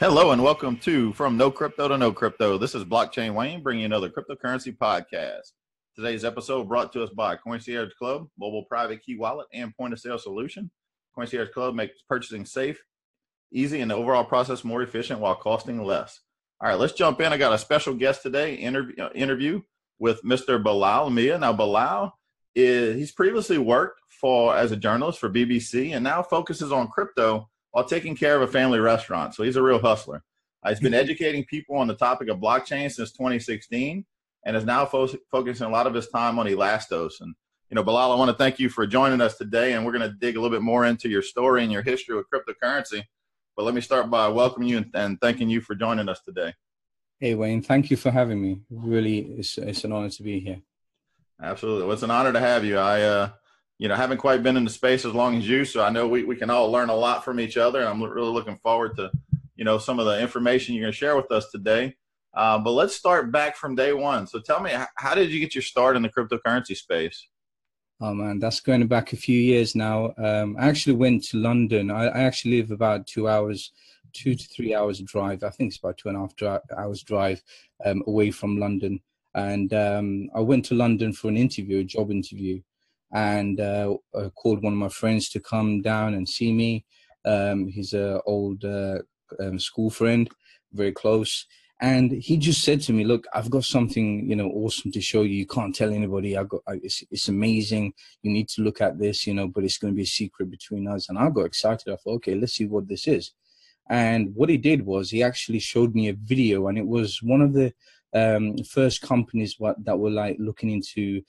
Hello and welcome to From No Crypto to No Crypto. This is Blockchain Wayne bringing you another cryptocurrency podcast. Today's episode brought to us by Concierge Club, mobile private key wallet, and point of sale solution. Concierge Club makes purchasing safe, easy, and the overall process more efficient while costing less. All right, let's jump in. I got a special guest today, interview with Mr. Belal Miah. Now, Belal he's previously worked as a journalist for BBC and now focuses on crypto while taking care of a family restaurant. So he's a real hustler. He's been educating people on the topic of blockchain since 2016 and is now focusing a lot of his time on LastOffs. And, Belal, I want to thank you for joining us today, and we're going to dig a little bit more into your story and your history with cryptocurrency. But let me start by welcoming you and thanking you for joining us today. Hey, Wayne, thank you for having me. Really, it's an honor to be here. Absolutely. Well, it's an honor to have you. I haven't quite been in the space as long as you, so I know we can all learn a lot from each other. And I'm really looking forward to, some of the information you're going to share with us today. But let's start back from day one. So tell me, how did you get your start in the cryptocurrency space? Oh, man, that's going back a few years now. I actually went to London. I actually live about 2 to 3 hours drive. I think it's about 2.5 hours drive away from London. And I went to London for a job interview. And I called one of my friends to come down and see me. He's an old school friend, very close. And he just said to me, look, I've got something, awesome to show you. You can't tell anybody. It's amazing. You need to look at this, but it's going to be a secret between us. And I got excited. I thought, okay, let's see what this is. And what he did was he actually showed me a video, and it was one of the first companies that were like looking into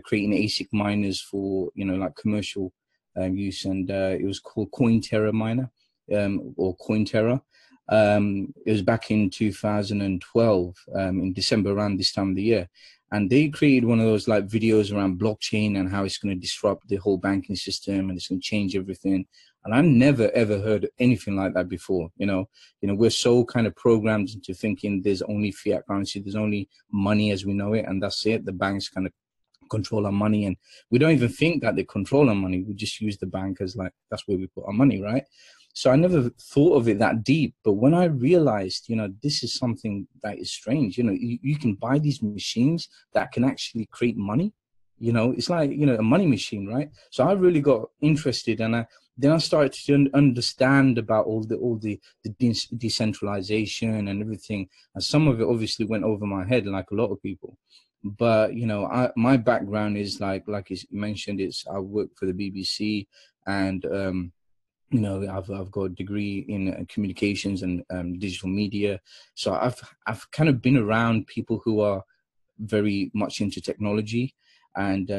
creating ASIC miners for, like commercial use. And it was called Cointerra Miner or Cointerra. It was back in 2012, in December, around this time of the year. And they created one of those like videos around blockchain and how it's going to disrupt the whole banking system and it's going to change everything. And I never, ever heard anything like that before. We're so kind of programmed into thinking there's only fiat currency, there's only money as we know it, and that's it. The banks kind of control our money, and we don't even think that they control our money. We just use the bank as like, that's where we put our money, right? So I never thought of it that deep. But when I realized, this is something that is strange, you can buy these machines that can actually create money. It's like, a money machine, right? So I really got interested, and then I started to understand about all the decentralization and everything. And some of it obviously went over my head, like a lot of people. But, my background is like you mentioned, I work for the BBC, and, I've got a degree in communications and digital media. So I've kind of been around people who are very much into technology and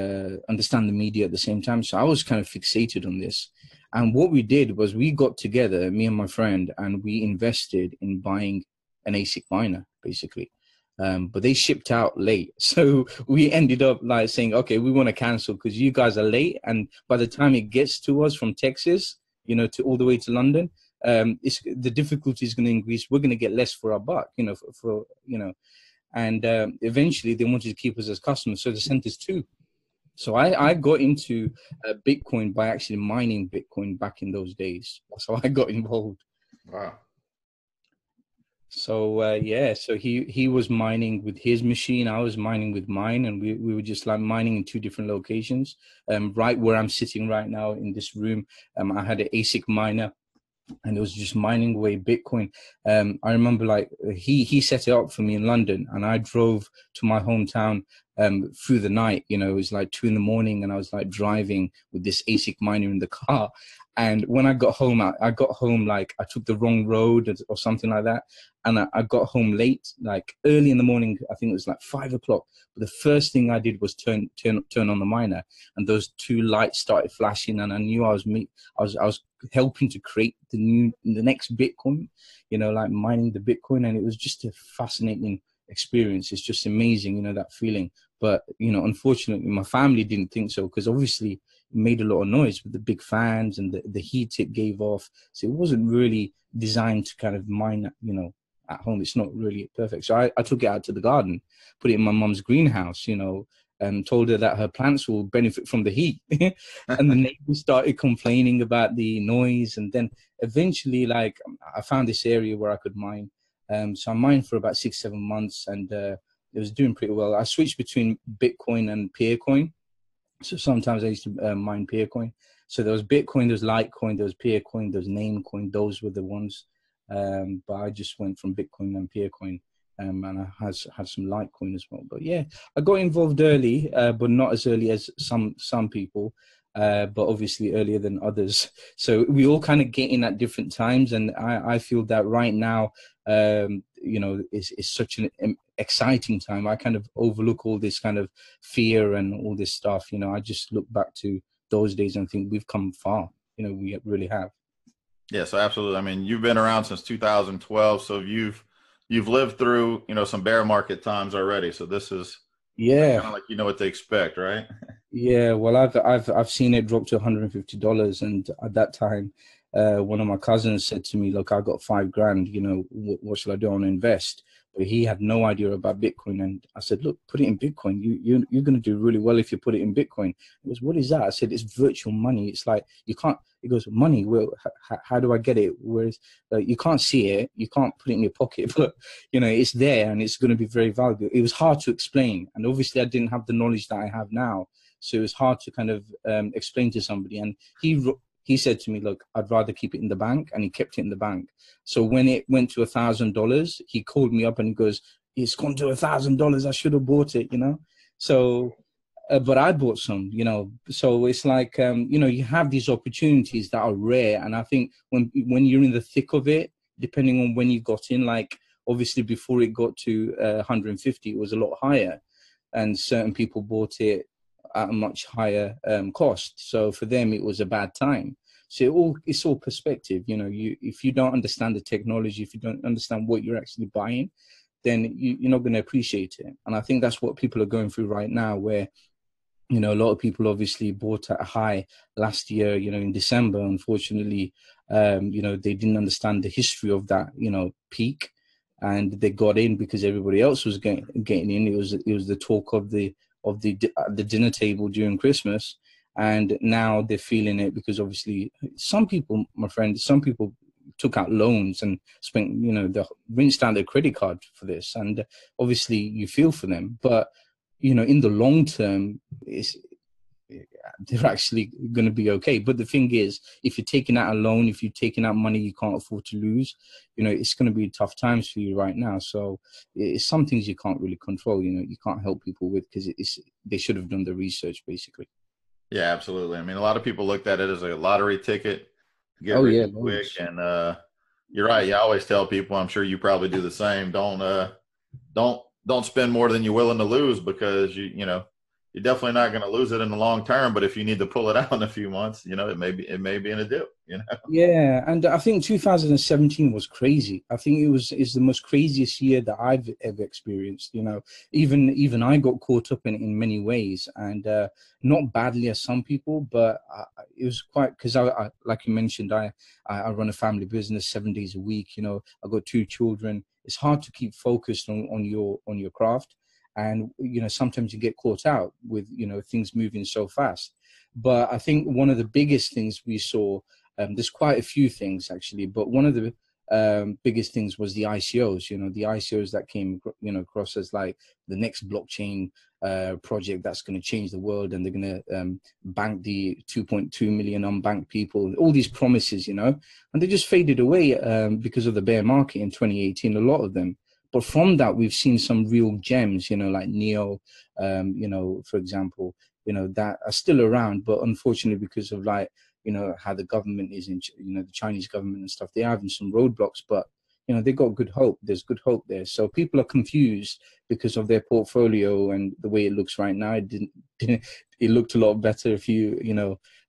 understand the media at the same time. So I was kind of fixated on this. And what we did was we got together, me and my friend, and we invested in buying an ASIC miner, basically. But they shipped out late. So we ended up like saying, okay, we want to cancel because you guys are late. And by the time it gets to us from Texas, to all the way to London, the difficulty is going to increase. We're going to get less for our buck, and eventually they wanted to keep us as customers. So they sent us two. So I got into Bitcoin by actually mining Bitcoin back in those days. That's how I got involved. Wow. So so he was mining with his machine, I was mining with mine, and we were just like mining in two different locations. Right where I'm sitting right now in this room, I had an ASIC miner, and it was just mining away Bitcoin. I remember like he set it up for me in London, and I drove to my hometown through the night. It was like 2 a.m, and I was like driving with this ASIC miner in the car. And when I got home, I got home like I took the wrong road or something like that. And I got home late, like early in the morning. I think it was like 5 o'clock. But the first thing I did was turn on the miner, and those two lights started flashing, and I knew I was helping to create the next Bitcoin, like mining the Bitcoin. And it was just a fascinating experience. It's just amazing, that feeling. But, unfortunately, my family didn't think so, because obviously it made a lot of noise with the big fans and the heat it gave off. So it wasn't really designed to kind of mine, at home. It's not really perfect. So I took it out to the garden, put it in my mom's greenhouse, told her that her plants will benefit from the heat. And the neighbors started complaining about the noise. And then eventually, like, I found this area where I could mine. So I mined for about 6-7 months, and it was doing pretty well. I switched between Bitcoin and Peercoin. So sometimes I used to mine Peercoin. So there was Bitcoin, there was Litecoin, there was Peercoin, there was Namecoin. Those were the ones. But I just went from Bitcoin and Peercoin, and I had some Litecoin as well. But yeah, I got involved early, but not as early as some people, but obviously earlier than others. So we all kind of get in at different times, and I feel that right now, is such an exciting time. I kind of overlook all this kind of fear and all this stuff. I just look back to those days and think we've come far. We really have. Yeah, so absolutely. I mean, you've been around since 2012, so you've lived through, some bear market times already. So this is kind of like what to expect, right? Yeah, well, I've seen it drop to $150, and at that time, one of my cousins said to me, "Look, I got $5,000. What should I do? I want to invest." But he had no idea about Bitcoin, and I said, "Look, put it in Bitcoin. You're going to do really well if you put it in Bitcoin." He goes, "What is that?" I said, "It's virtual money. It's like you can't." He goes, "Money? Well, how do I get it?" Whereas you can't see it, you can't put it in your pocket, but it's there and it's going to be very valuable. It was hard to explain, and obviously I didn't have the knowledge that I have now. So it was hard to kind of explain to somebody. And he said to me, "Look, I'd rather keep it in the bank," and he kept it in the bank. So when it went to $1,000, he called me up and he goes, "It's gone to $1,000. I should have bought it," So, but I bought some, So it's like, you have these opportunities that are rare. And I think when you're in the thick of it, depending on when you got in, like obviously before it got to 150, it was a lot higher. And certain people bought it at a much higher cost. So for them, it was a bad time. So it's all perspective. If you don't understand the technology, if you don't understand what you're actually buying, then you're not going to appreciate it. And I think that's what people are going through right now, where a lot of people obviously bought at a high last year, in December. Unfortunately, they didn't understand the history of that, peak, and they got in because everybody else was getting in. It was the talk of the dinner table during Christmas, and now they're feeling it because obviously some people, my friend, took out loans and spent, they rinsed out their credit card for this, and obviously you feel for them, but in the long term, they're actually going to be okay. But the thing is, if you're taking out a loan, if you're taking out money you can't afford to lose, it's going to be tough times for you right now. So it's some things you can't really control. You can't help people with, because they should have done the research, basically. Yeah, absolutely. I mean, a lot of people looked at it as a lottery ticket, get Oh rich yeah, quick, and you're right. You always tell people, I'm sure you probably do the same. Don't spend more than you're willing to lose, because you're definitely not going to lose it in the long term. But if you need to pull it out in a few months, it may be in a dip. Yeah, and I think 2017 was crazy. I think it's the most craziest year that I've ever experienced. Even I got caught up in many ways, and not badly as some people, but it was quite, because I like you mentioned, I run a family business 7 days a week. I got 2 children. It's hard to keep focused on your craft, and sometimes you get caught out with things moving so fast. But I think one of the biggest things we saw, there's quite a few things actually, but one of the biggest things was the ICOs. The ICOs that came across as like the next blockchain project that's going to change the world, and they're going to bank the 2.2 million unbanked people. All these promises, and they just faded away because of the bear market in 2018. A lot of them. But from that, we've seen some real gems, like Neo, for example, that are still around, but unfortunately, because of how the government is in, the Chinese government and stuff, they're having some roadblocks, but, they got good hope. There's good hope there. So people are confused because of their portfolio and the way it looks right now. It looked a lot better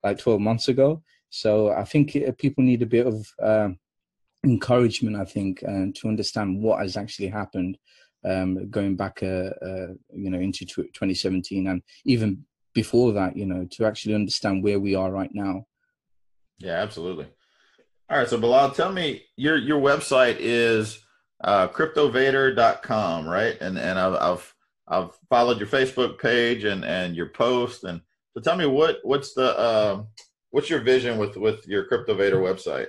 like 12 months ago. So I think people need a bit of encouragement, I think, to understand what has actually happened, going back, into 2017, and even before that, to actually understand where we are right now. Yeah, absolutely. All right, so Belal, tell me, your website is cryptovator.com, right? And I've I've followed your Facebook page and your post. And so tell me what's your vision with your Cryptovator website?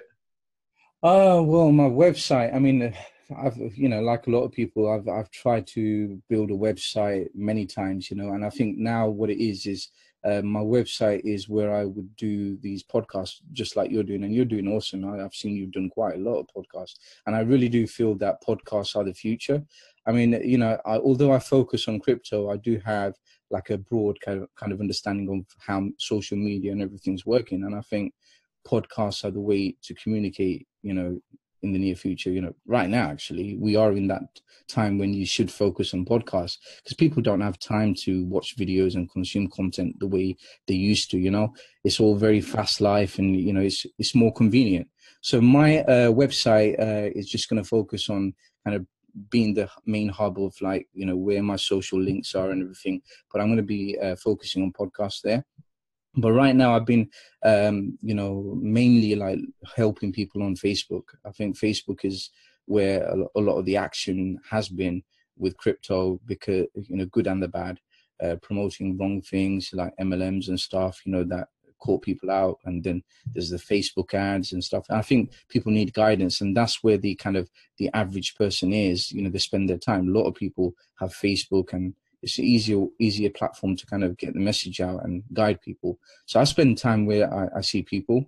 Well, my website, I mean, I've, like a lot of people, I've tried to build a website many times, and I think now what it is my website is where I would do these podcasts just like you're doing, and you're doing awesome. I've seen you've done quite a lot of podcasts, and I really do feel that podcasts are the future. I mean, although I focus on crypto, I do have like a broad kind of understanding of how social media and everything's working, and I think podcasts are the way to communicate, in the near future. Right now, actually, we are in that time when you should focus on podcasts because people don't have time to watch videos and consume content the way they used to. It's all very fast life, and it's more convenient. So my website is just going to focus on kind of being the main hub of, like, where my social links are and everything, but I'm going to be focusing on podcasts there. But right now I've been, mainly like helping people on Facebook. I think Facebook is where a lot of the action has been with crypto, because, good and the bad, promoting wrong things like MLMs and stuff, that caught people out. And then there's the Facebook ads and stuff. And I think people need guidance, and that's where the kind of the average person is, they spend their time. A lot of people have Facebook, and it's an easier platform to kind of get the message out and guide people. So I spend time where I see people,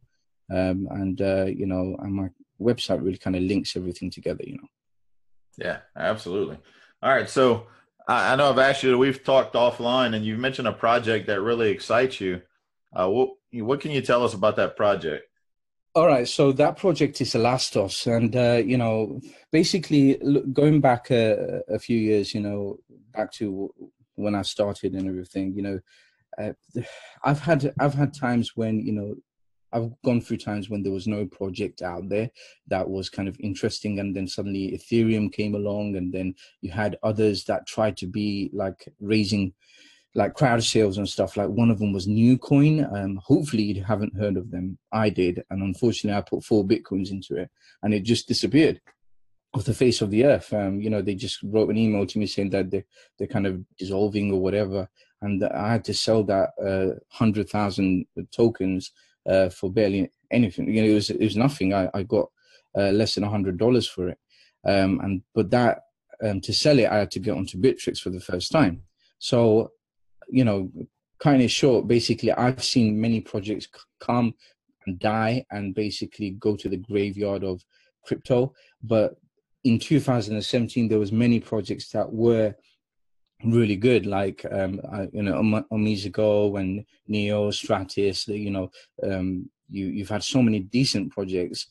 and my website really kind of links everything together. Yeah, absolutely. All right. So I know I've asked you, we've talked offline, and you've mentioned a project that really excites you. What can you tell us about that project? All right, so that project is LastOffs, and basically going back a few years, back to when I started and everything, uh, I've had times when I've gone through times when there was no project out there that was kind of interesting, and then suddenly Ethereum came along, and then you had others that tried to be like raising like crowd sales and stuff. Like one of them was Newcoin. Hopefully you haven't heard of them. I did, and unfortunately I put 4 Bitcoins into it, and it just disappeared off the face of the earth. They just wrote an email to me saying that they're kind of dissolving or whatever, and I had to sell that 100,000 tokens for barely anything. It was nothing. I got less than $100 for it, but that to sell it, I had to get onto Bittrex for the first time. So kind of short, basically, I've seen many projects come and die and basically go to the graveyard of crypto. But in 2017, there was many projects that were really good, like Omizago and Neo, Stratis. You've had so many decent projects,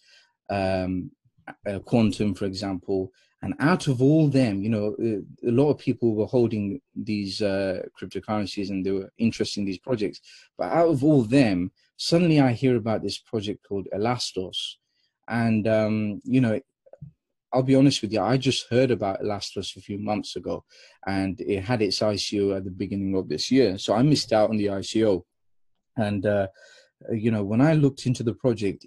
Quantum, for example. And out of all them, a lot of people were holding these cryptocurrencies, and they were interested in these projects. But out of all them, suddenly I hear about this project called LastOffs. And, I'll be honest with you, I just heard about LastOffs a few months ago, and it had its ICO at the beginning of this year. So I missed out on the ICO. And, when I looked into the project,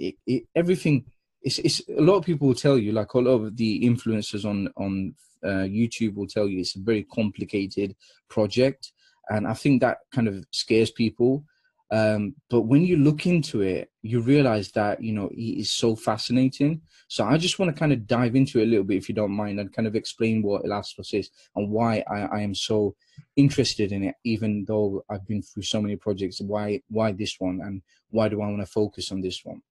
everything, it's a lot of people will tell you, like a lot of the influencers on YouTube will tell you, it's a very complicated project, and I think that kind of scares people. But when you look into it, you realize that it is so fascinating. So I just want to kind of dive into it a little bit, if you don't mind, and kind of explain what LastOffs is and why I am so interested in it, even though I've been through so many projects. Why this one, and why do I want to focus on this one?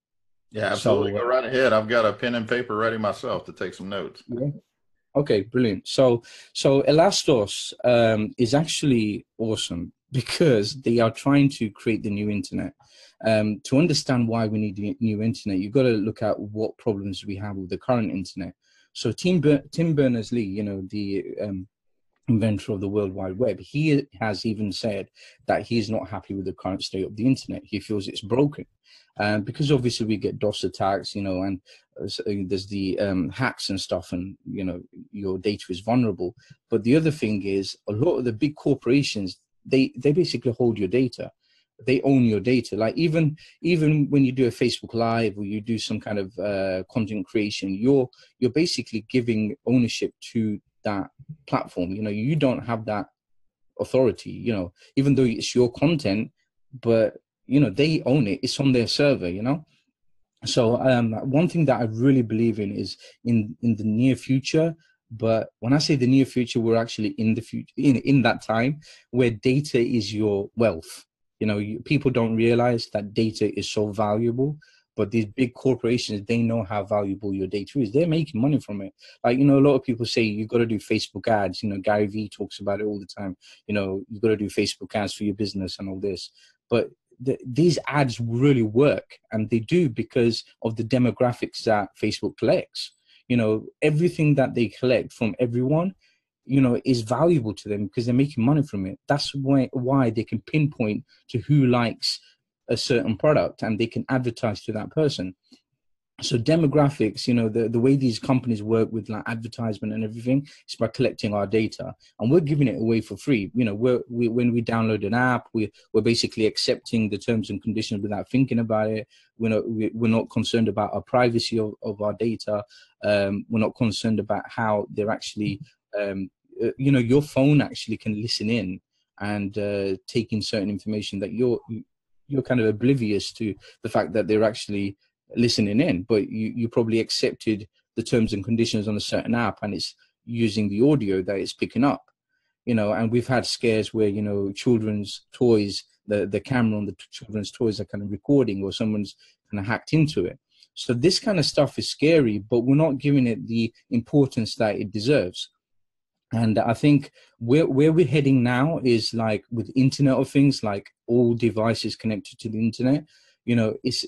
Yeah, absolutely. Go right ahead. I've got a pen and paper ready myself to take some notes. Yeah. Okay, brilliant. So LastOffs is actually awesome because they are trying to create the new internet. To understand why we need the new internet, you've got to look at what problems we have with the current internet. So Tim Berners-Lee, the inventor of the World Wide Web, he has even said that he's not happy with the current state of the internet. He feels it's broken. Because obviously we get DOS attacks, and there's the hacks and stuff, and your data is vulnerable. But the other thing is, a lot of the big corporations, they basically hold your data. They own your data. Like even when you do a Facebook Live or you do some kind of content creation, you're basically giving ownership to that platform. You don't have that authority, you know, even though it's your content, but, you know, they own it. It's on their server, you know. So one thing that I really believe in is in the near future. But when I say the near future, we're actually in the future, in that time where data is your wealth. You know, people don't realize that data is so valuable, but these big corporations, they know how valuable your data is. They're making money from it. Like, you know, a lot of people say you got to do Facebook ads. You know, Gary Vee talks about it all the time. You know, you got to do Facebook ads for your business and all this. But these ads really work, and they do because of the demographics that Facebook collects. You know, everything that they collect from everyone, you know, is valuable to them because they're making money from it. That's why they can pinpoint to who likes a certain product, and they can advertise to that person. So demographics, you know, the way these companies work with like advertisement and everything is by collecting our data, and we're giving it away for free. You know, when we download an app, we're basically accepting the terms and conditions without thinking about it. We're not concerned about our privacy of our data. We're not concerned about how they're actually, you know, your phone actually can listen in and take in certain information that you're kind of oblivious to the fact that they're actually listening in, but you probably accepted the terms and conditions on a certain app, and it's using the audio that it's picking up, you know. And we've had scares where, you know, children's toys, the camera on the children's toys are kind of recording, or someone's kind of hacked into it. So this kind of stuff is scary, but we're not giving it the importance that it deserves. And I think where we're heading now is like with Internet of Things, like all devices connected to the internet, you know, it's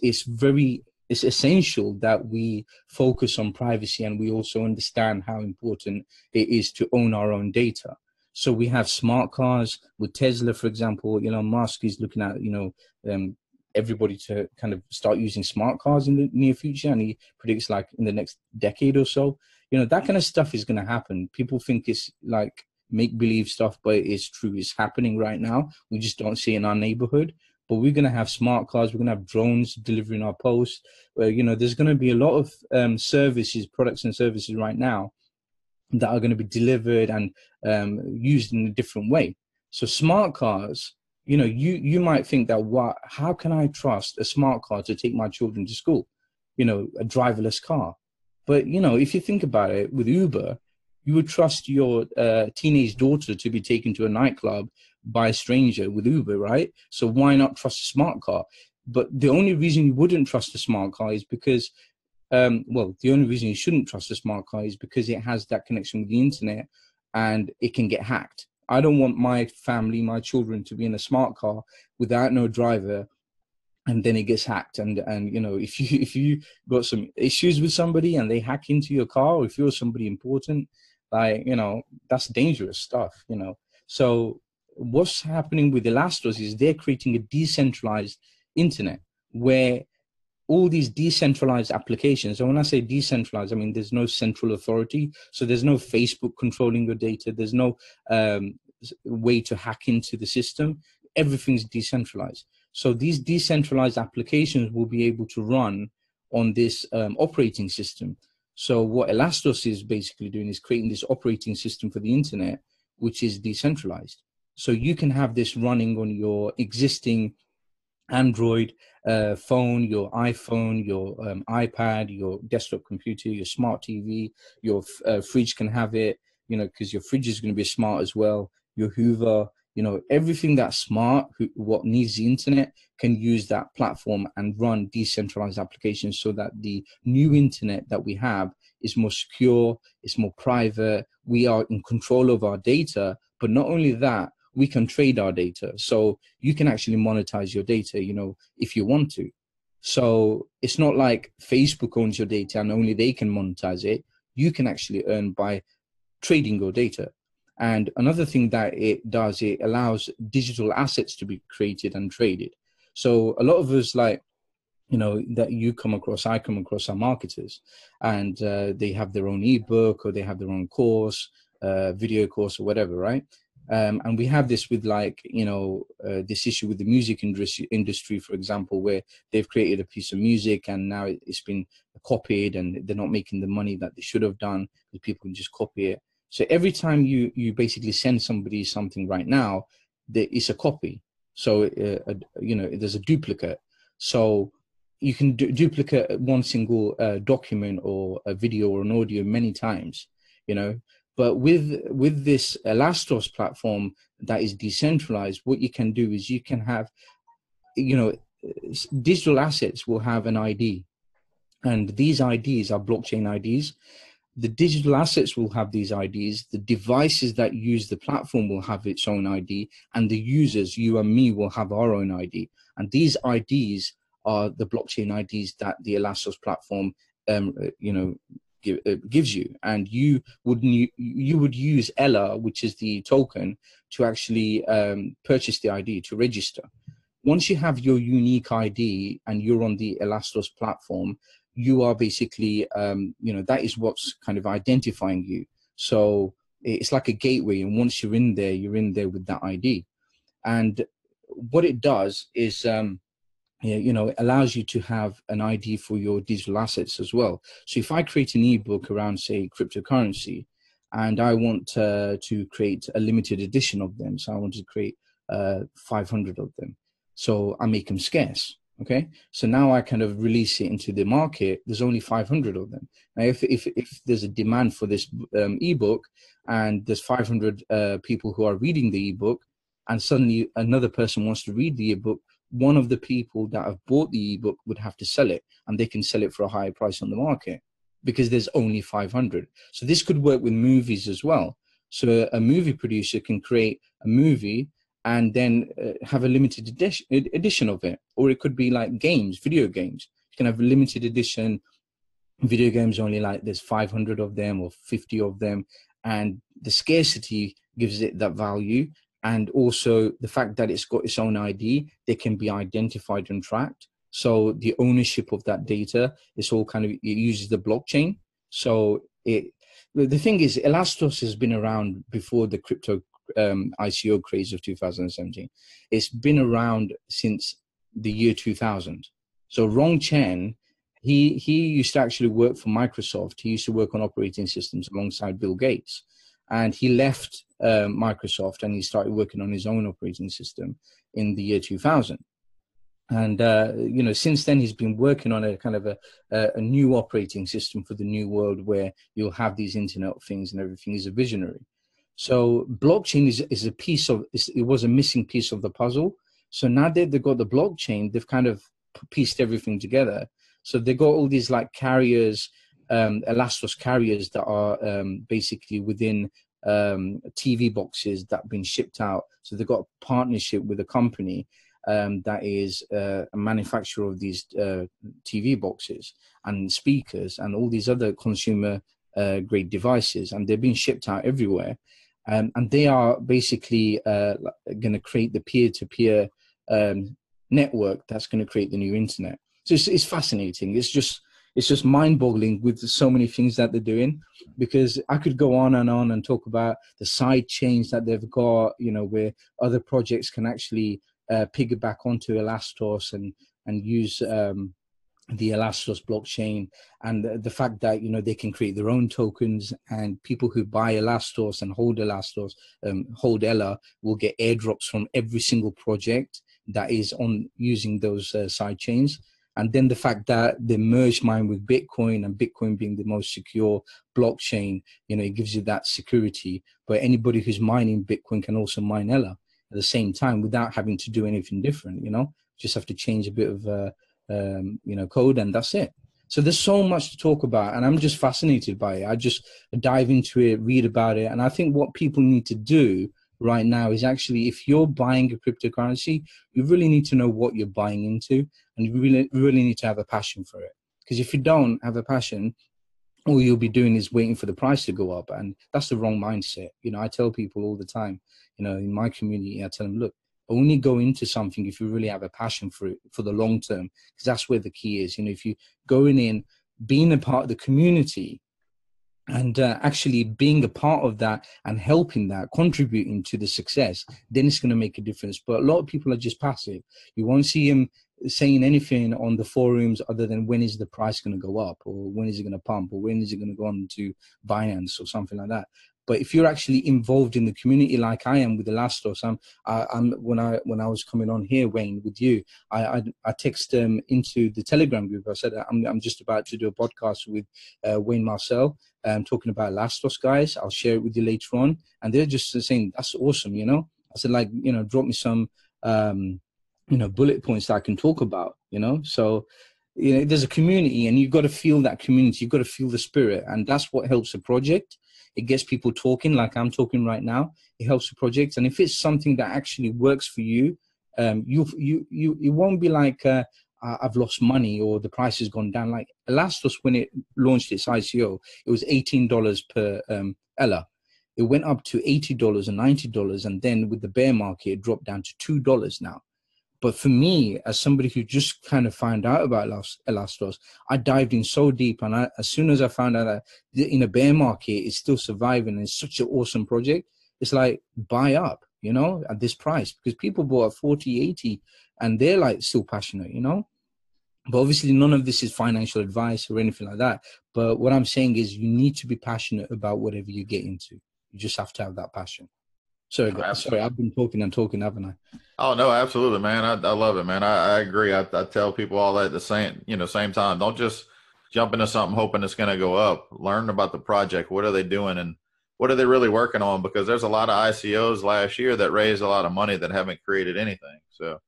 essential that we focus on privacy, and we also understand how important it is to own our own data. So we have smart cars with Tesla, for example. Elon Musk is looking at, you know, everybody to kind of start using smart cars in the near future, and he predicts like in the next decade or so. You know, that kind of stuff is going to happen. People think it's like make-believe stuff, but it's true. It's happening right now. We just don't see it in our neighborhood. But we're going to have smart cars. We're going to have drones delivering our post. You know, there's going to be a lot of services, products and services right now that are going to be delivered and used in a different way. So smart cars, you know, you might think that, how can I trust a smart car to take my children to school? You know, a driverless car. But, you know, if you think about it, with Uber, you would trust your teenage daughter to be taken to a nightclub by a stranger with Uber, right? So why not trust a smart car? But the only reason you wouldn't trust a smart car is because, the only reason you shouldn't trust a smart car is because it has that connection with the internet and it can get hacked. I don't want my family, my children, to be in a smart car without no driver, and then it gets hacked. And you know, if you got some issues with somebody and they hack into your car, or if you're somebody important, like, you know, that's dangerous stuff, you know. So what's happening with the LastOffs is they're creating a decentralized internet where all these decentralized applications, and when I say decentralized, I mean there's no central authority. So there's no Facebook controlling your data. There's no way to hack into the system. Everything's decentralized. So these decentralized applications will be able to run on this operating system. So what LastOffs is basically doing is creating this operating system for the internet, which is decentralized. So you can have this running on your existing Android phone, your iPhone, your iPad, your desktop computer, your smart TV, your fridge can have it, you know, because your fridge is going to be smart as well. Your Hoover, you know, everything that's smart, what needs the internet, can use that platform and run decentralized applications, so that the new internet that we have is more secure, it's more private. We are in control of our data, but not only that, we can trade our data. So you can actually monetize your data, you know, if you want to. So it's not like Facebook owns your data and only they can monetize it. You can actually earn by trading your data. And another thing that it does, it allows digital assets to be created and traded. So a lot of us, like, you know, that you come across, I come across, are marketers, and they have their own ebook, or they have their own course, video course, or whatever, right? And we have this with, like, you know, this issue with the music industry, for example, where they've created a piece of music and now it's been copied and they're not making the money that they should have done, because people can just copy it. So every time you basically send somebody something right now, there is a copy. So there's a duplicate. So you can duplicate one single document or a video or an audio many times, But with this LastOffs platform that is decentralized, what you can do is you can have, digital assets will have an ID, and these IDs are blockchain IDs. The digital assets will have these IDs. The devices that use the platform will have its own ID, and the users, you and me, will have our own ID. And these IDs are the blockchain IDs that the LastOffs platform, gives you. And you would use Ella, which is the token, to actually purchase the ID, to register. Once you have your unique ID and you're on the LastOffs platform, you are basically, that is what's kind of identifying you. So it's like a gateway. And once you're in there with that ID. And what it does is, it allows you to have an ID for your digital assets as well. So if I create an ebook around, say, cryptocurrency, and I want to create a limited edition of them, so I want to create 500 of them. So I make them scarce. Okay, so now I kind of release it into the market. There's only 500 of them. Now, if there's a demand for this ebook, and there's 500 people who are reading the ebook, and suddenly another person wants to read the ebook, one of the people that have bought the ebook would have to sell it, and they can sell it for a higher price on the market because there's only 500. So this could work with movies as well. So a movie producer can create a movie and then have a limited edition of it. Or it could be like games, video games. You can have a limited edition video games, only like there's 500 of them or 50 of them. And the scarcity gives it that value. And also the fact that it's got its own ID, they can be identified and tracked. So the ownership of that data is all kind of, it uses the blockchain. So the thing is, LastOffs has been around before the crypto ICO craze of 2017. It's been around since the year 2000. So Rong Chen, he used to actually work for Microsoft. He used to work on operating systems alongside Bill Gates. And he left Microsoft and he started working on his own operating system in the year 2000. And, since then, he's been working on a kind of a new operating system for the new world where you'll have these Internet of Things and everything. He's a visionary. So blockchain is a piece of, it was a missing piece of the puzzle. So now that they've got the blockchain, they've kind of pieced everything together. So they've got all these like carriers, LastOffs carriers that are basically within TV boxes that have been shipped out. So they've got a partnership with a company that is a manufacturer of these TV boxes and speakers and all these other consumer grade devices, and they're being shipped out everywhere. And they are basically going to create the peer-to-peer network that's going to create the new internet. So it's fascinating. It's just mind-boggling with so many things that they're doing, because I could go on and talk about the side chains that they've got, where other projects can actually piggyback onto LastOffs and use the LastOffs blockchain, and the fact that they can create their own tokens, and people who buy LastOffs and hold LastOffs, hold Ella, will get airdrops from every single project that is on using those side chains. And then the fact that they merge mine with Bitcoin, and Bitcoin being the most secure blockchain, it gives you that security. But anybody who's mining Bitcoin can also mine Ella at the same time without having to do anything different. Just have to change a bit of code, and that's it. So there's so much to talk about, and I'm just fascinated by it. I just dive into it, read about it, and I think what people need to do right now is actually, if you're buying a cryptocurrency, you really need to know what you're buying into, and you really need to have a passion for it. Because if you don't have a passion, all you'll be doing is waiting for the price to go up, and that's the wrong mindset. I tell people all the time, in my community, I tell them, look, only go into something if you really have a passion for it for the long term, because that's where the key is. If you going in, being a part of the community, and actually being a part of that and helping that, contributing to the success, then it's going to make a difference. But a lot of people are just passive. You won't see them saying anything on the forums other than when is the price going to go up, or when is it going to pump, or when is it going to go on to Binance or something like that. But if you're actually involved in the community like I am with the LastOffs, when I was coming on here, Wayne, with you, I text into the Telegram group. I said I'm just about to do a podcast with Wayne Marcel, talking about LastOffs, guys. I'll share it with you later on, and they're just saying that's awesome, you know. I said, like, you know, drop me some bullet points that I can talk about, you know. So, you know, there's a community, and you've got to feel that community. You've got to feel the spirit, and that's what helps a project. It gets people talking, like I'm talking right now. It helps the project, and if it's something that actually works for you, you won't be like, I've lost money or the price has gone down. Like LastOffs, when it launched its ICO, it was $18 per ELA. It went up to $80 and $90, and then with the bear market, it dropped down to $2 now. But for me, as somebody who just kind of found out about LastOffs, I dived in so deep, and as soon as I found out that in a bear market, it's still surviving, and it's such an awesome project, it's like, buy up, you know, at this price, because people bought at 40, 80, and they're like still passionate, you know. But obviously, none of this is financial advice or anything like that. But what I'm saying is, you need to be passionate about whatever you get into. You just have to have that passion. Sorry, I've been talking and talking, haven't I? Oh no, absolutely, man. I love it, man. I agree. I tell people all that at the same time. Don't just jump into something hoping it's going to go up. Learn about the project. What are they doing, and what are they really working on? Because there's a lot of ICOs last year that raised a lot of money that haven't created anything. So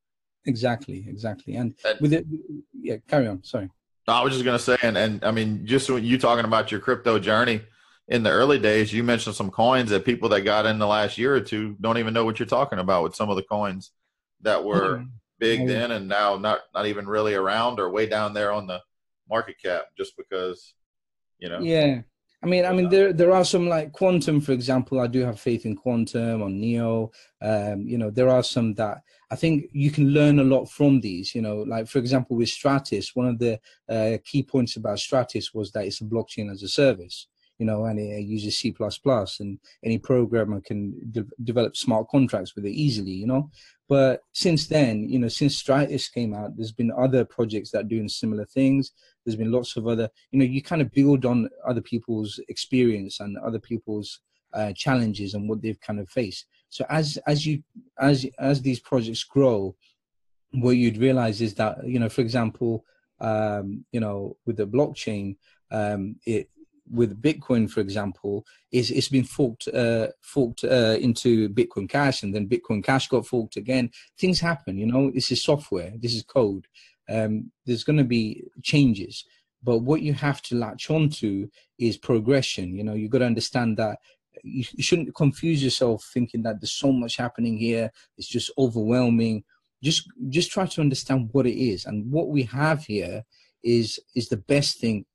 exactly. And with it, yeah, carry on. Sorry. I was just going to say, and I mean, just when you talking about your crypto journey in the early days, you mentioned some coins that people that got in the last year or two don't even know what you're talking about with some of the coins that were big then and now not even really around or way down there on the market cap, just because, you know. Yeah. I mean, there are some, like Quantum, for example. I do have faith in Quantum, on Neo. You know, there are some that I think you can learn a lot from these. You know, like for example, with Stratis, one of the key points about Stratis was that it's a blockchain as a service. You know, and it uses C++, and any programmer can develop smart contracts with it easily. You know, but since then, you know, since Stratis came out, there's been other projects that are doing similar things. There's been lots of other, you know, you kind of build on other people's experience and other people's challenges and what they've kind of faced. So as these projects grow, what you'd realize is that, you know, for example, you know, with the blockchain, with Bitcoin, for example, it's been forked into Bitcoin Cash, and then Bitcoin Cash got forked again. Things happen, you know. This is software, this is code. There's going to be changes, but what you have to latch onto is progression. You know, you've got to understand that you shouldn't confuse yourself thinking that there's so much happening here, it's just overwhelming. Just try to understand what it is, and what we have here is the best thing.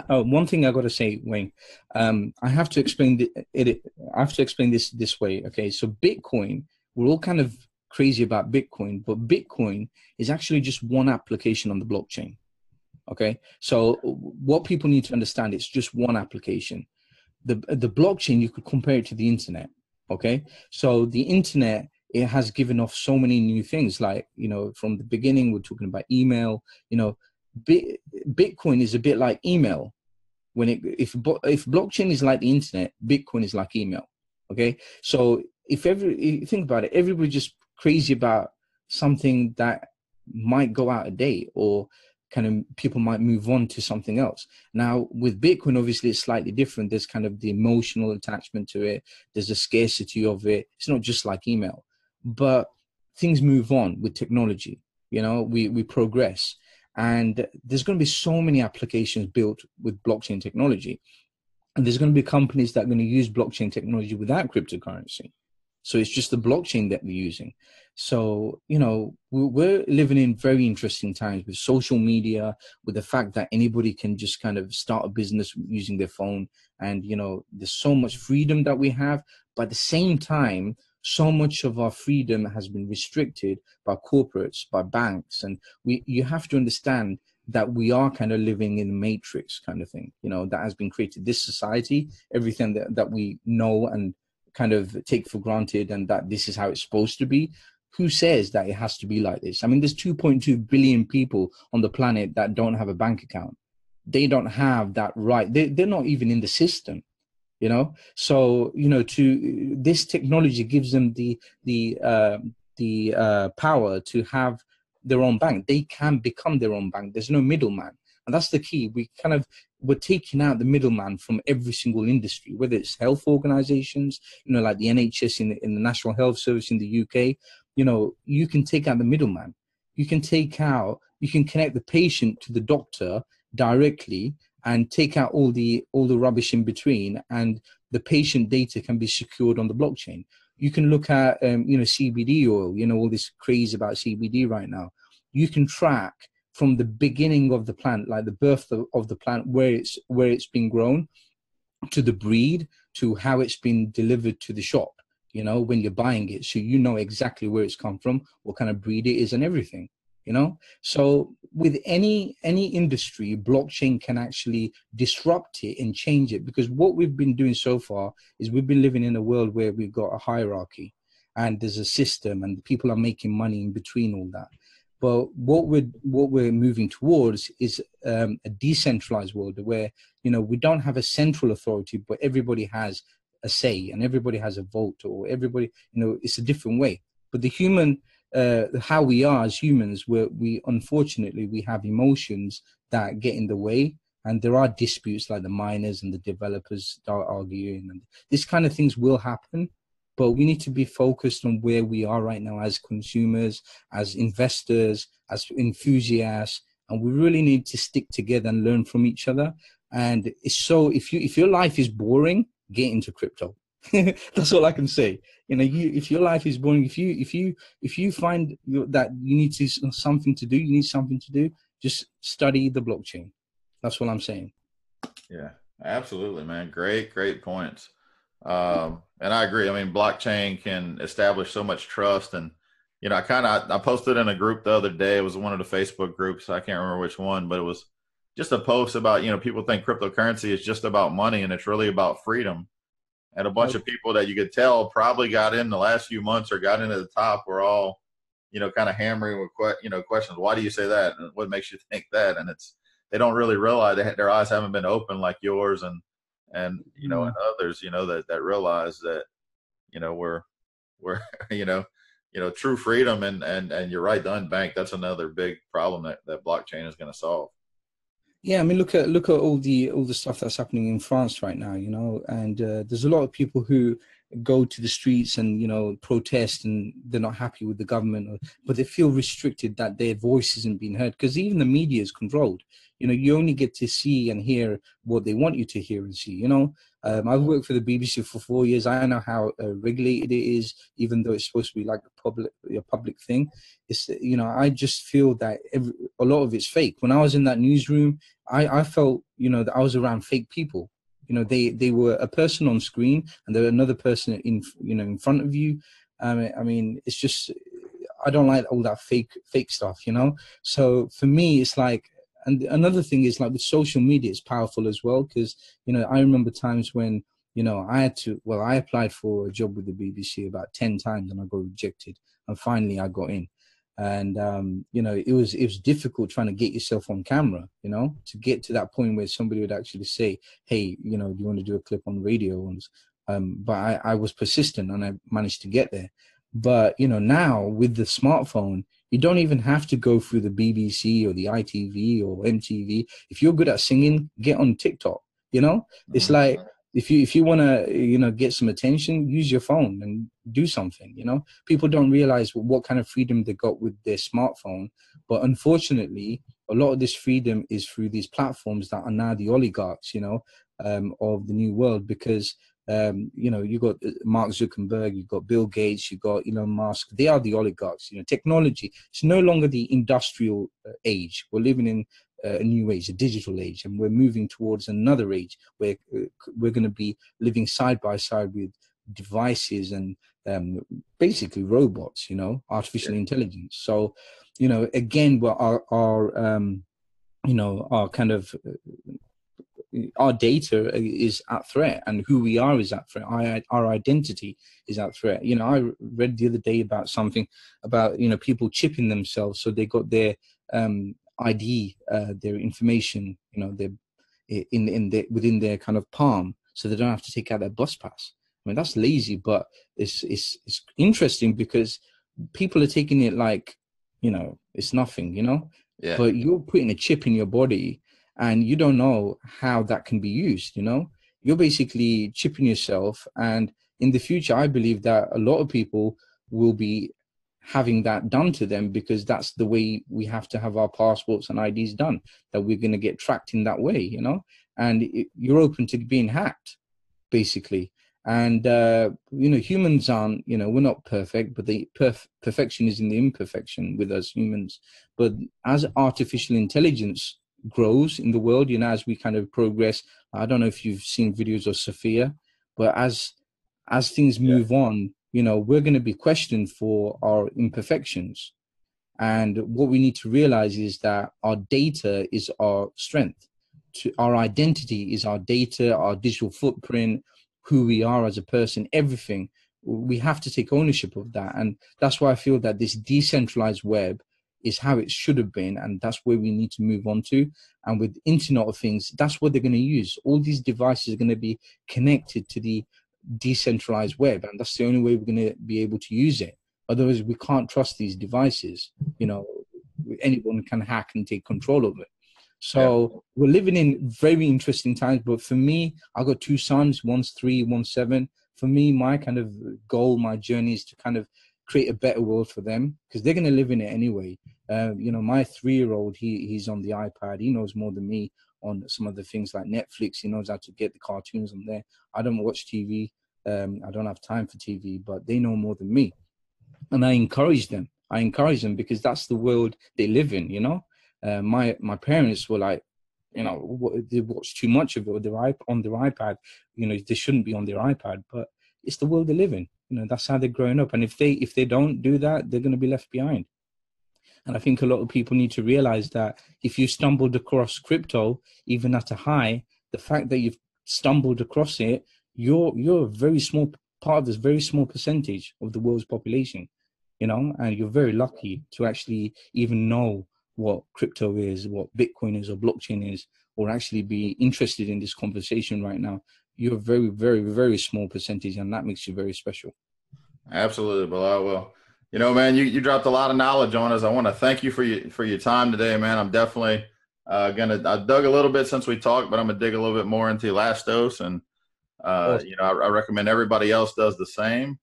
One thing I got to say, Wayne, I have to explain I have to explain this way. Okay, so Bitcoin, we're all kind of crazy about Bitcoin, but Bitcoin is actually just one application on the blockchain. Okay, so what people need to understand, it's just one application. The blockchain, you could compare it to the internet. Okay, so the internet, it has given off so many new things. Like, you know, from the beginning, we're talking about email. You know, Bitcoin is a bit like email. If blockchain is like the internet, Bitcoin is like email. Okay, so if you think about it, everybody's just crazy about something that might go out of date, or kind of people might move on to something else. Now with Bitcoin, obviously it's slightly different. There's kind of the emotional attachment to it. There's a scarcity of it. It's not just like email, but things move on with technology. You know, we progress, and there's going to be so many applications built with blockchain technology, and there's going to be companies that are going to use blockchain technology without cryptocurrency. So it's just the blockchain that we're using. So, you know, we're living in very interesting times with social media, with the fact that anybody can just kind of start a business using their phone. And, you know, there's so much freedom that we have, but at the same time, so much of our freedom has been restricted by corporates, by banks. And you have to understand that we are kind of living in the matrix kind of thing, you know, that has been created. This society, everything that we know and kind of take for granted, and that this is how it's supposed to be. Who says that it has to be like this? I mean, there's 2.2 billion people on the planet that don't have a bank account. They don't have that right. They're not even in the system. So to this technology gives them the power to have their own bank. They can become their own bank. There's no middleman, and that's the key. We're taking out the middleman from every single industry, whether it's health organizations, like the NHS in the National Health Service in the UK. You can take out the middleman. You can connect the patient to the doctor directly and take out all the rubbish in between, and the patient data can be secured on the blockchain. You can look at CBD oil, all this craze about CBD right now. You can track from the beginning of the plant, like the birth of the plant, where it's been grown, to the breed, to how it's been delivered to the shop, when you're buying it. So exactly where it's come from, what kind of breed it is, and everything. So with any industry, blockchain can actually disrupt it and change it, because what we've been doing so far is we've been living in a world where we've got a hierarchy and there's a system and people are making money in between all that. But what we're moving towards is a decentralized world where we don't have a central authority, but everybody has a say and everybody has a vote, or everybody, it's a different way. But the human, how we are as humans, we unfortunately we have emotions that get in the way, and there are disputes like the miners and the developers are arguing, and this kind of things will happen. But we need to be focused on where we are right now as consumers, as investors, as enthusiasts, and we really need to stick together and learn from each other. And so if your life is boring, get into crypto. That's all I can say. If your life is boring, if you find that you need something to do, just study the blockchain. That's what I'm saying. Yeah, absolutely, man. Great points. And I agree. I mean, blockchain can establish so much trust. And, I posted in a group the other day. It was one of the Facebook groups. I can't remember which one, but it was just a post about, people think cryptocurrency is just about money, and it's really about freedom. And a bunch of people that you could tell probably got in the last few months or got into the top were all, kind of hammering with, questions. Why do you say that? And what makes you think that? And they don't really realize their eyes haven't been open like yours and and others, that realize that, we're true freedom and you're right, the unbanked, that's another big problem that blockchain is going to solve. Yeah, I mean, look at all the stuff that's happening in France right now, and there's a lot of people who go to the streets and protest, and they're not happy with the government, but they feel restricted that their voice isn't being heard, because even the media is controlled. You only get to see and hear what they want you to hear and see. I've worked for the BBC for 4 years. I know how regulated it is, even though it's supposed to be like a public thing. It's I just feel that a lot of it's fake. When I was in that newsroom, I felt that I was around fake people. They were a person on screen and there were another person in front of you. I mean, it's just, I don't like all that fake stuff. So for me, it's like. And another thing is, like, with social media, it's powerful as well, because, I remember times when, I applied for a job with the BBC about 10 times and I got rejected, and finally I got in. And, it was difficult trying to get yourself on camera, to get to that point where somebody would actually say, hey, do you want to do a clip on radio? But I was persistent and I managed to get there. But, now with the smartphone, you don't even have to go through the BBC or the ITV or MTV. If you're good at singing, get on TikTok. It's like, if you want to, get some attention, use your phone and do something. People don't realize what kind of freedom they got with their smartphone. But unfortunately, a lot of this freedom is through these platforms that are now the oligarchs, of the new world, because you got Mark Zuckerberg, you got Bill Gates, you got Elon Musk. They are the oligarchs. Technology, it's no longer the industrial age. We're living in a new age, a digital age, and we're moving towards another age where we're going to be living side by side with devices and basically robots, artificial intelligence. So, again, our kind of our data is at threat, and who we are is at threat. Our identity is at threat. I read the other day about something about, people chipping themselves, so they got their ID, their information, their within their kind of palm. so they don't have to take out their bus pass. I mean, that's lazy, but it's interesting because people are taking it like, it's nothing, Yeah. but you're putting a chip in your body and you don't know how that can be used, You're basically chipping yourself. And in the future, I believe that a lot of people will be having that done to them because that's the way we have to have our passports and IDs done, that we're going to get tracked in that way, and you're open to being hacked, basically. And humans aren't, we're not perfect, but the perfection is in the imperfection with us humans. But as artificial intelligence grows in the world, as we kind of progress, I don't know if you've seen videos of Sophia, but as things move on, we're going to be questioned for our imperfections. And what we need to realize is that our data is our strength. Our identity is our data, our digital footprint, who we are as a person, everything. We have to take ownership of that. And that's why I feel that this decentralized web is how it should have been. And that's where we need to move on to. And with Internet of Things, that's what they're going to use. All these devices are going to be connected to the decentralized web. And that's the only way we're going to be able to use it. Otherwise, we can't trust these devices. Anyone can hack and take control of it. So we're living in very interesting times. But for me, I've got two sons, one's 3, one's 7. For me, my kind of goal, my journey is to kind of create a better world for them because they're going to live in it anyway. My 3-year-old, he's on the iPad. He knows more than me on some of the things like Netflix. He knows how to get the cartoons on there. I don't watch TV. I don't have time for TV, but they know more than me. And I encourage them. Because that's the world they live in, My parents were like, they watch too much of it on their iPad. They shouldn't be on their iPad, but it's the world they live in. That's how they're growing up. And if they don't do that, they're going to be left behind. And I think a lot of people need to realize that if you stumbled across crypto, even at a high, the fact that you've stumbled across it, you're a very small part of this very small percentage of the world's population, and you're very lucky to actually even know what crypto is, what Bitcoin is, or blockchain is, or actually be interested in this conversation right now. You're a very, very, very small percentage, and that makes you very special. Absolutely, Belal. Well, man, you dropped a lot of knowledge on us. I want to thank you for your time today, man. I'm definitely I dug a little bit since we talked, but I'm gonna dig a little bit more into LastOffs, and Awesome. I recommend everybody else does the same.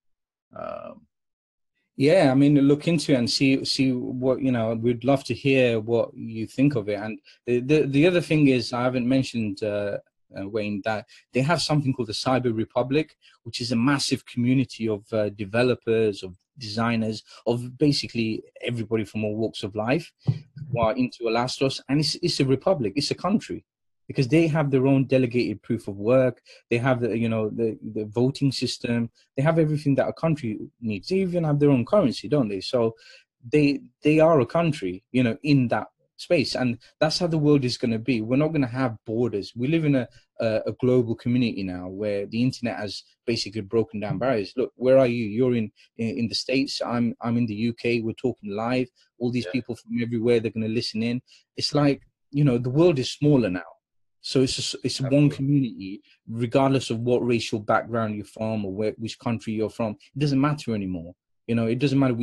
Yeah, I mean, look into it and see what, we'd love to hear what you think of it. And the other thing is, I haven't mentioned, Wayne, that they have something called the Cyber Republic, which is a massive community of developers, of designers, of basically everybody from all walks of life who are into LastOffs. And it's a republic, it's a country, because they have their own delegated proof of work. They have the voting system. They have everything that a country needs. They even have their own currency, don't they? So they are a country, in that space. And that's how the world is going to be. We're not going to have borders. We live in a global community now where the internet has basically broken down barriers. Look, where are you? You're in the States. I'm in the UK. We're talking live. All these people from everywhere, they're going to listen in. It's like, the world is smaller now. So it's one community, regardless of what racial background you're from or which country you're from. It doesn't matter anymore. It doesn't matter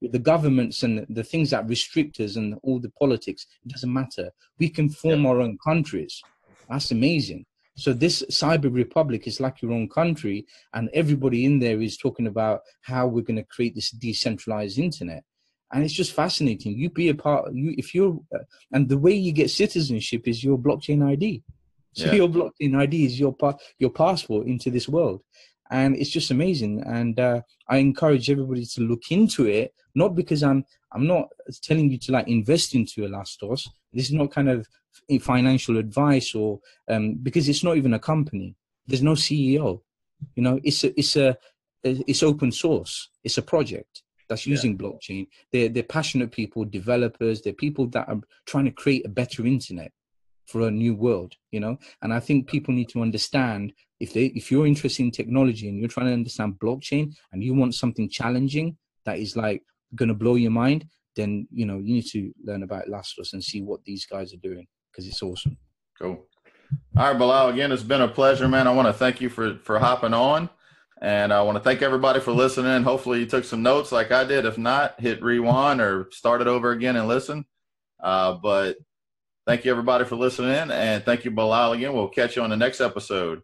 the governments and the things that restrict us and all the politics. It doesn't matter. We can form our own countries. That's amazing. So this cyber republic is like your own country, and everybody in there is talking about how we're going to create this decentralized internet. And it's just fascinating. You be a part. And the way you get citizenship is your blockchain ID. So your blockchain ID is your passport into this world, and it's just amazing. And I encourage everybody to look into it. Not because I'm not telling you to invest into LastOffs. This is not kind of financial advice, or because it's not even a company. There's no CEO. It's open source. It's a project that's using blockchain. They're passionate people, developers. They're people that are trying to create a better internet for a new world, And I think people need to understand, if you're interested in technology and you're trying to understand blockchain and you want something challenging that is going to blow your mind, then, you need to learn about LastOffs and see what these guys are doing, because it's awesome. Cool. All right, Bilal, again, it's been a pleasure, man. I want to thank you for hopping on. And I want to thank everybody for listening. Hopefully you took some notes like I did. If not, hit rewind or start it over again and listen. But thank you, everybody, for listening. And thank you, Bilal, again. We'll catch you on the next episode.